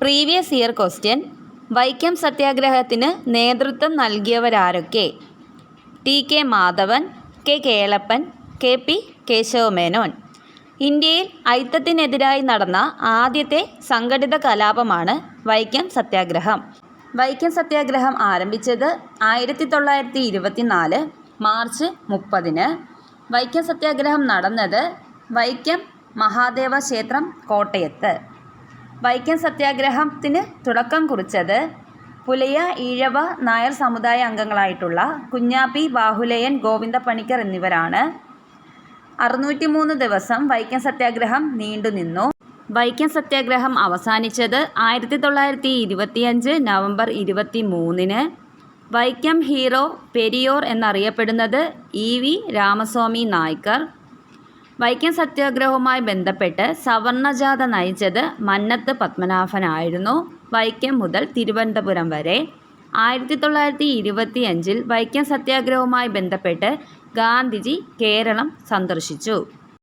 Previous year question. Vaikom സത്യാഗ്രഹത്തിന് നേതൃത്വം നൽകിയവരാരൊക്കെ? T K Madhavan, K Kelappan, K P Kesava Menon. ഇന്ത്യയിൽ അയിത്തത്തിനെതിരായി നടന്ന ആദ്യത്തെ സംഘടിത കലാപമാണ് വൈക്കം സത്യാഗ്രഹം. വൈക്കം സത്യാഗ്രഹം ആരംഭിച്ചത് 1924 മാർച്ച് 30-ന്. വൈക്കം സത്യാഗ്രഹം നടന്നത് വൈക്കം മഹാദേവ ക്ഷേത്രം, കോട്ടയത്ത്. വൈക്കം സത്യാഗ്രഹത്തിന് തുടക്കം കുറിച്ചത് പുലയ ഈഴവ നായർ സമുദായ അംഗങ്ങളായിട്ടുള്ള കുഞ്ഞാപ്പി, ബാഹുലയൻ, ഗോവിന്ദപ്പണിക്കർ എന്നിവരാണ്. 603 ദിവസം വൈക്കം സത്യാഗ്രഹം നീണ്ടുനിന്നു. വൈക്കം സത്യാഗ്രഹം അവസാനിച്ചത് 1925 നവംബർ 23-ന്. വൈക്കം ഹീറോ പെരിയോർ എന്നറിയപ്പെടുന്നത് EV രാമസ്വാമി നായ്ക്കർ. വൈക്കം സത്യാഗ്രഹവുമായി ബന്ധപ്പെട്ട് സവർണജാഥ നയിച്ചത് മന്നത്ത് പത്മനാഭനായിരുന്നു. വൈക്കം മുതൽ തിരുവനന്തപുരം വരെ. 1925 വൈക്കം സത്യാഗ്രഹവുമായി ബന്ധപ്പെട്ട് ഗാന്ധിജി കേരളം സന്ദർശിച്ചു.